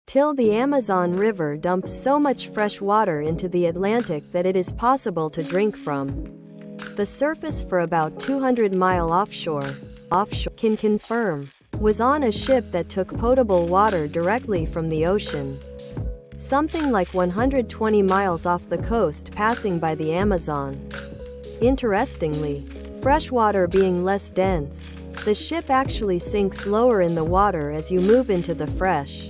TIL. The Amazon River dumps so much fresh water into the Atlantic that it is possible to drink from the surface for about 200 miles offshore. Can confirm. Was on a ship that took potable water directly from the ocean. Something like 120 miles off the coast, passing by the Amazon. Interestingly, fresh water being less dense, the ship actually sinks lower in the water as you move into the fresh.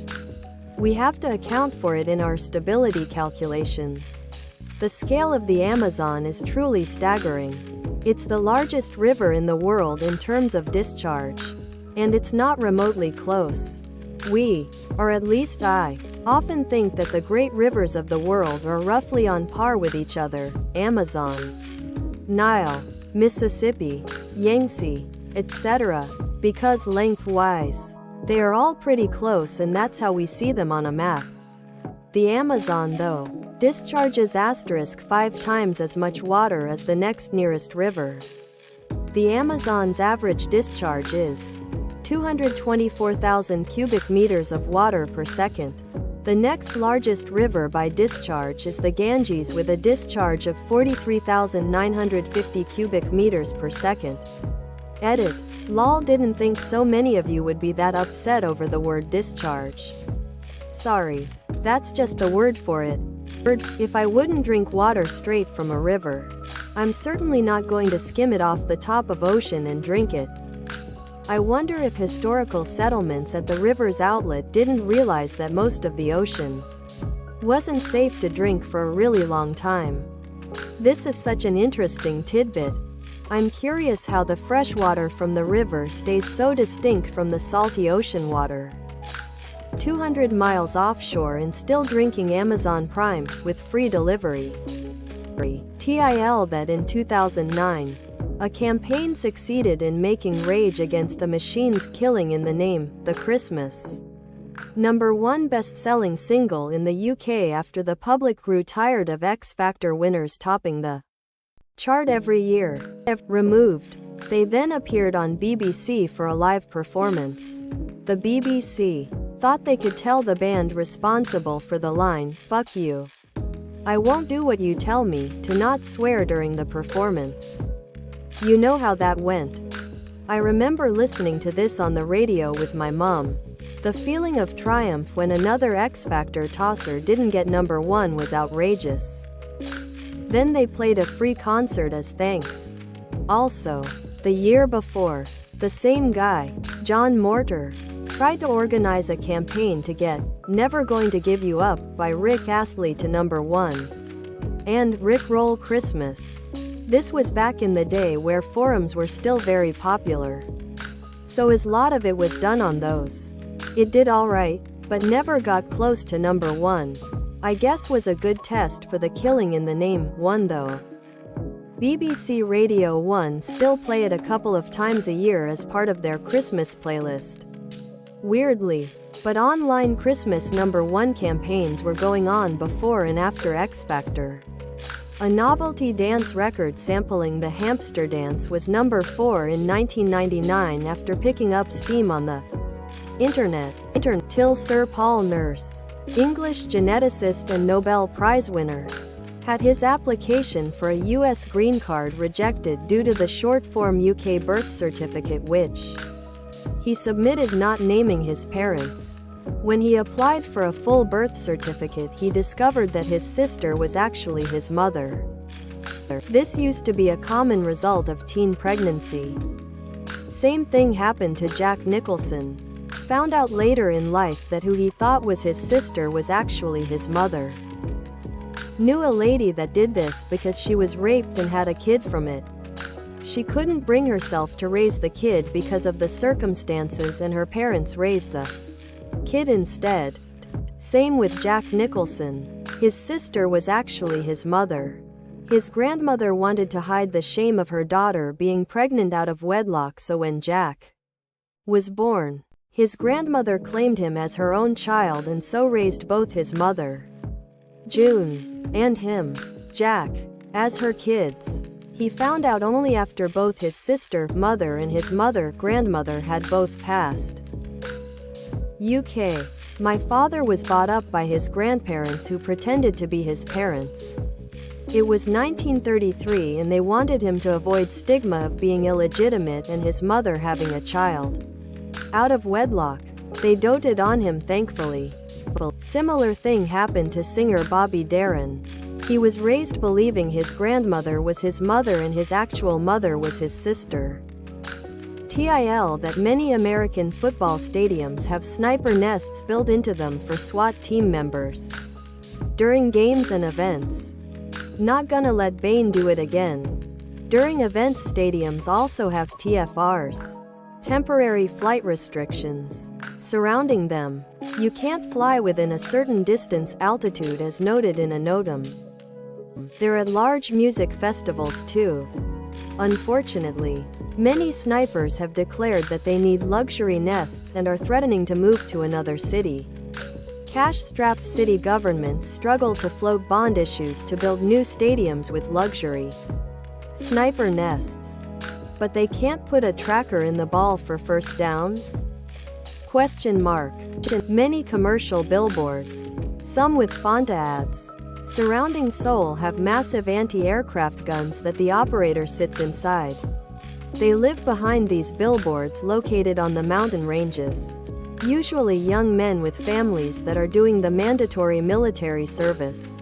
We have to account for it in our stability calculations. The scale of the Amazon is truly staggering. It's the largest river in the world in terms of discharge. And it's not remotely close. We, or at least I, often think that the great rivers of the world are roughly on par with each other: Amazon, Nile, Mississippi, Yangtze, etc., because lengthwise, they are all pretty close, and that's how we see them on a map. The Amazon, though, discharges *5 times as much water as the next nearest river. The Amazon's average discharge is 224,000 cubic meters of water per second. The next largest river by discharge is the Ganges, with a discharge of 43,950 cubic meters per second. Edit. Lol, didn't think so many of you would be that upset over the word discharge. Sorry. That's just the word for it. If I wouldn't drink water straight from a river, I'm certainly not going to skim it off the top of ocean and drink it. I wonder if historical settlements at the river's outlet didn't realize that most of the ocean wasn't safe to drink for a really long time. This is such an interesting tidbit. I'm curious how the fresh water from the river stays so distinct from the salty ocean water. 200 miles offshore and still drinking Amazon Prime, with free delivery. TIL. That in 2009, a campaign succeeded in making rage against the machines killing in the name, the Christmas #1 best-selling single in the UK after the public grew tired of X Factor winners topping the chart every year. Removed. They then appeared on BBC for a live performance. The BBC thought they could tell the band responsible for the line, "Fuck you, I won't do what you tell me," to not swear during the performance. You know how that went. I remember listening to this on the radio with my mom. The feeling of triumph when another X Factor tosser didn't get #1 was outrageous. Then they played a free concert as thanks. Also, the year before, the same guy, John Mortar, tried to organize a campaign to get "Never Going to Give You Up" by Rick Astley to #1. And "Rickroll Christmas." This was back in the day where forums were still very popular. So a lot of it was done on those. It did alright, but never got close to #1. I guess was a good test for the Killing in the Name one though. BBC Radio 1 still play it a couple of times a year as part of their Christmas playlist. Weirdly, but online Christmas #1 campaigns were going on before and after X Factor. A novelty dance record sampling the hamster dance was #4 in 1999 after picking up steam on the internet. Till Sir Paul Nurse, English geneticist and Nobel Prize winner, had his application for a US green card rejected due to the short-form UK birth certificate which he submitted not naming his parents. When he applied for a full birth certificate, he discovered that his sister was actually his mother. This used to be a common result of teen pregnancy. Same thing happened to Jack Nicholson. Found out later in life that who he thought was his sister was actually his mother. Knew a lady that did this because she was raped and had a kid from it. She couldn't bring herself to raise the kid because of the circumstances, and her parents raised the kid instead. Same with Jack Nicholson. His sister was actually his mother. His grandmother wanted to hide the shame of her daughter being pregnant out of wedlock, so when Jack was born, his grandmother claimed him as her own child and so raised both his mother, June, and him, Jack, as her kids. He found out only after both his sister, mother, and his mother, grandmother had both passed. UK. My father was brought up by his grandparents who pretended to be his parents. It was 1933 and they wanted him to avoid stigma of being illegitimate and his mother having a child out of wedlock. They doted on him thankfully. Similar thing happened to singer Bobby Darin. He was raised believing his grandmother was his mother and his actual mother was his sister. TIL that many American football stadiums have sniper nests built into them for SWAT team members during games and events. Not gonna let Bane do it again. During events, stadiums also have TFRs, temporary flight restrictions, surrounding them. You can't fly within a certain distance altitude as noted in a NOTAM. They're at large music festivals too. Unfortunately, many snipers have declared that they need luxury nests and are threatening to move to another city. Cash-strapped city governments struggle to float bond issues to build new stadiums with luxury sniper nests. But they can't put a tracker in the ball for first downs? Question mark. Many commercial billboards, some with Fanta ads, surrounding Seoul have massive anti-aircraft guns that the operator sits inside. They live behind these billboards located on the mountain ranges. Usually young men with families that are doing the mandatory military service.